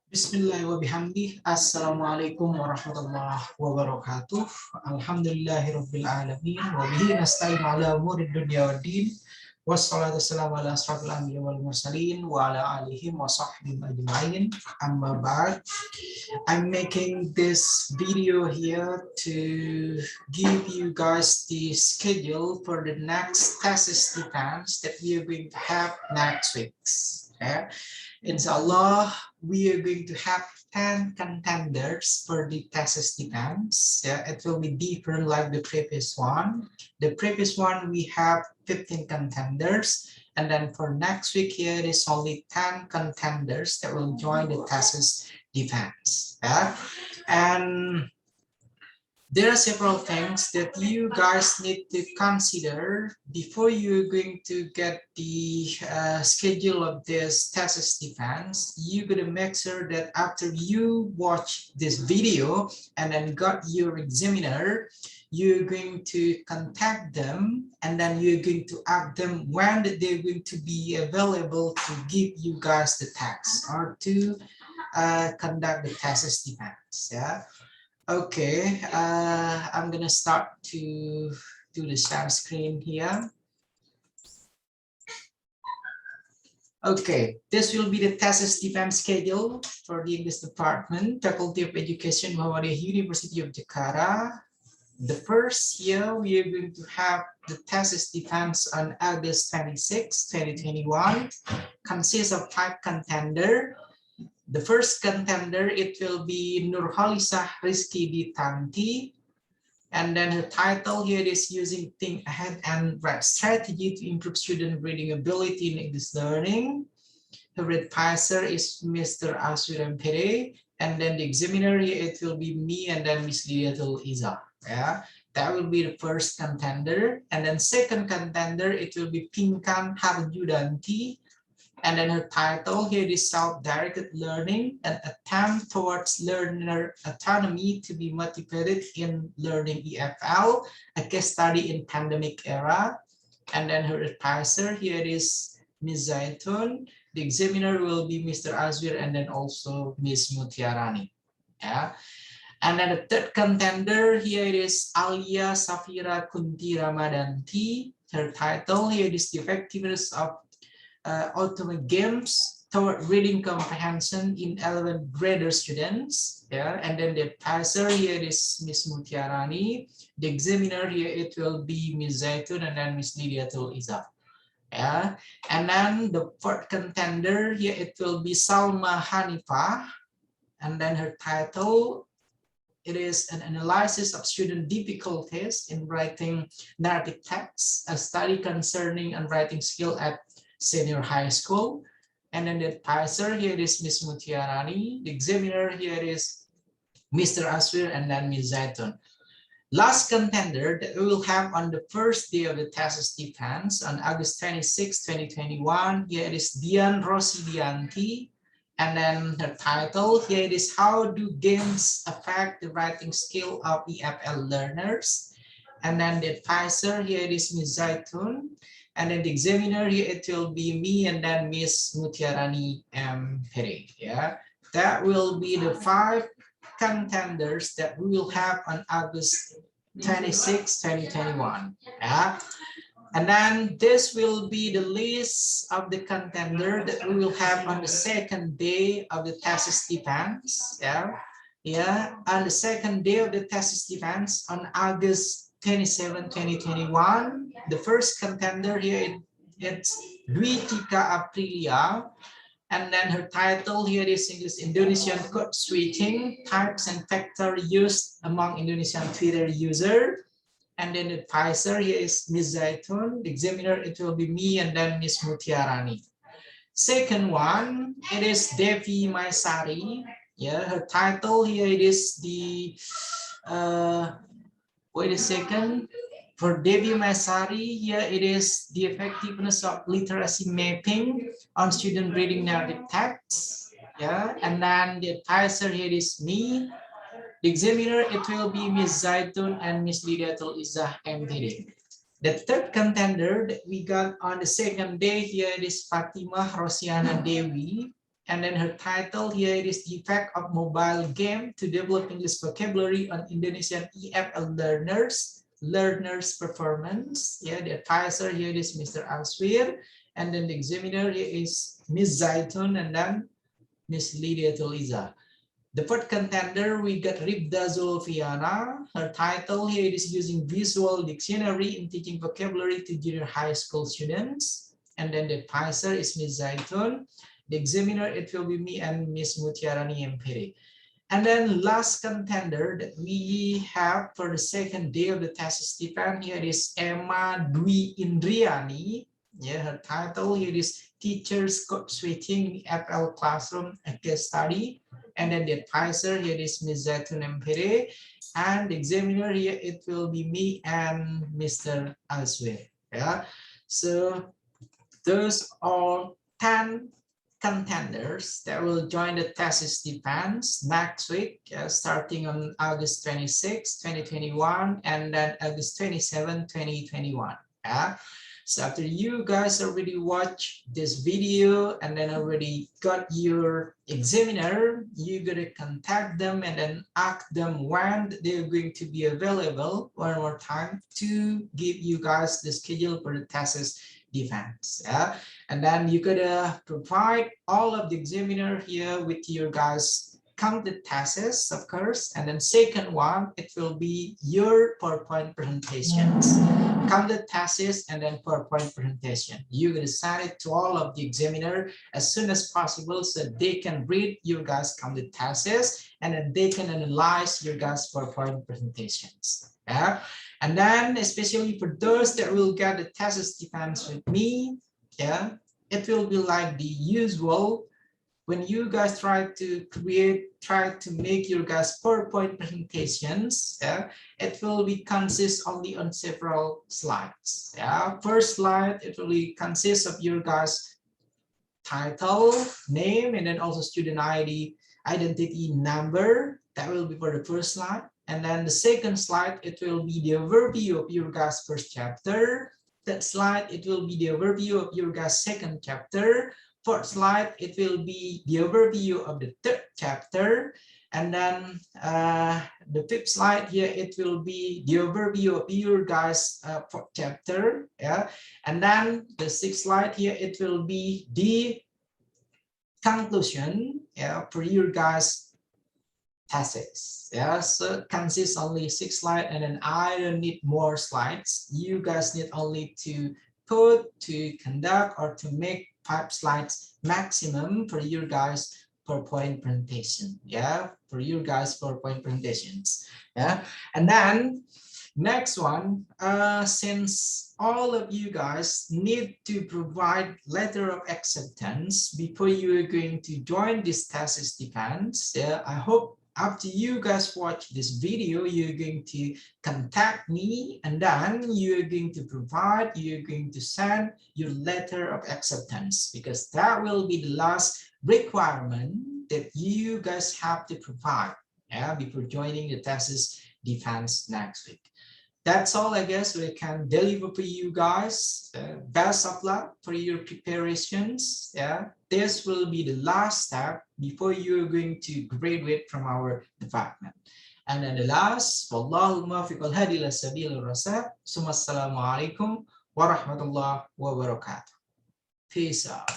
Bismillah wa bihamdih. Assalamualaikum warahmatullahi wabarakatuh. Alhamdulillahi rabbil alamin. Wa bihi nasta'in ala umurid dunya wa din. Wassalatu wassalamu ala asrafil anbiya wal mursalin wa ala alihi wa sahbihi ajma'in. Amma ba'd. I'm making this video here to give you guys the schedule for the next thesis defense that we are going to have next week. Okay? Inshallah, we are going to have 10 contenders for the thesis defense. Yeah, it will be different like the previous one. The previous one, we have 15 contenders. And then for next week here, is only 10 contenders that will join the thesis defense. Yeah? And there are several things that you guys need to consider before you're going to get the schedule of this thesis defense. You gotta make sure that after you watch this video and then got your examiner, you're going to contact them and then you're going to ask them when they're going to be available to give you guys the text or to conduct the thesis defense. Yeah. Okay, I'm gonna start to do the share screen here. Okay, this will be the thesis defense schedule for the English Department, Faculty of Education, Muhammadiyah, University of Jakarta. The first year, we are going to have the thesis defense on August 26, 2021, consists of 5 contenders. The first contender, it will be Nurhalisah Rizky Ditanti. And then her title here is Using Think Ahead and Write Strategy to Improve Student Reading Ability in English Learning. Her advisor is Mr. Aswir M.Pd. And then the examiner here, it will be me and then Miss Liatul Iza. Yeah, that will be the first contender. And then second contender, it will be Pinkan Harjudanti. And then her title here is Self-Directed Learning, an attempt towards learner autonomy to be motivated in learning EFL, a case study in pandemic era. And then her advisor here is Ms. Zaitun. The examiner will be Mr. Azwir and then also Ms. Mutiarani. Yeah. And then the third contender here is Alia Safira Kunti Ramadanti. Her title here is The Effectiveness of Ultimate Games toward reading comprehension in 11th grader students. Yeah, and then the advisor here is Ms. Mutiarani. The examiner here, it will be Ms. Zaitun and then Ms. Lidiatul Iza. Yeah, and then the fourth contender here, it will be Salma Hanifah. And then her title, it is an analysis of student difficulties in writing narrative texts, a study concerning and writing skill at senior high school. And then the advisor here is Ms. Mutiarani. The examiner here is Mr. Aswir and then Ms. Zaitun. Last contender that we will have on the first day of the thesis defense on August 26, 2021. Here it is Dian Rosidianti. And then her title here it is How Do Games Affect the Writing Skill of EFL Learners? And then the advisor here it is Ms. Zaitun. And then the examiner here, it will be me and then Miss Mutiarani M.Pd. Yeah, that will be the 5 contenders that we will have on August 26, 2021. Yeah, and then this will be the list of the contender that we will have on the second day of the thesis defense. Yeah, on the second day of the thesis defense on August 27, 2021. The first contender here, it's Dwi Tika Aprilia. And then her title here is English Indonesian code switching, types and factor used among Indonesian Twitter user. And then the advisor here is Ms. Zaitun. The examiner, it will be me and then Ms. Mutiarani. Second one, it is Devi Maisari. Yeah, her title here it is the wait a second. For Devi Maisari, here it is the effectiveness of literacy mapping on student reading narrative texts. Yeah, and then the advisor here is me. The examiner, it will be Ms. Zaitun and Ms. Lidiatul Izzah M.Pd. The third contender that we got on the second day here is Fatimah Rosiana Dewi. And then her title here is the effect of mobile game to develop English vocabulary on Indonesian EFL learners performance. Yeah, the advisor here is Mr. Alswir, and then the examiner here is Ms. Zaitun, and then Ms. Lydia Tuliza. The fourth contender, we got Ribda Zulfiana. Her title here is using visual dictionary in teaching vocabulary to junior high school students. And then the advisor is Ms. Zaitun. The examiner, it will be me and Ms. Mutiarani M.Pd. And then last contender that we have for the second day of the thesis defense here is Emma Dwi Indriani. Yeah, her title here is Teachers Code Switching FL Classroom a Case Study. And then the advisor here is Ms. Zaitun M.Pd. And the examiner here, it will be me and Mr. Alswir. Yeah, so those are 10 contenders that will join the thesis defense next week, starting on August 26, 2021, and then August 27, 2021. Yeah. So after you guys already watch this video and then already got your examiner, you're gonna contact them and then ask them when they're going to be available one more time to give you guys the schedule for the thesis defense. Yeah, and then you gotta provide all of the examiner here with your guys counted thesis, of course, and then second one, it will be your PowerPoint presentations. Counted thesis and then PowerPoint presentation. You're gonna send it to all of the examiner as soon as possible so they can read your guys counted thesis and then they can analyze your guys PowerPoint presentations. Yeah, and then especially for those that will get the thesis defense with me, yeah, it will be like the usual. When you guys try to make your guys PowerPoint presentations, yeah, it will be consist only on several slides. Yeah, first slide, it will consist of your guys title, name, and then also student ID, identity number. That will be for the first slide. And then the second slide, it will be the overview of your guys' first chapter. That slide, it will be the overview of your guys' second chapter. Fourth slide, it will be the overview of the third chapter. And then the fifth slide here, it will be the overview of your guys' fourth chapter. Yeah. And then the sixth slide here, it will be the conclusion, yeah, for your guys' thesis. Yeah, so it consists only 6 slides, and then I don't need more slides. You guys need only to conduct or to make 5 slides maximum for your guys' PowerPoint presentation. Yeah, for your guys' PowerPoint presentations. Yeah, and then next one, since all of you guys need to provide letter of acceptance before you are going to join this thesis defense, yeah, I hope after you guys watch this video, you're going to contact me and then you're going to send your letter of acceptance, because that will be the last requirement that you guys have to provide, yeah, before joining the thesis defense next week. That's all I guess we can deliver for you guys. Best of luck for your preparations. Yeah, this will be the last step before you're going to graduate from our department. And then the last, wallahu muwaffiq wal hadi ila sabilir rasyad. Assalamualaikum warahmatullahi wabarakatuh. Peace out.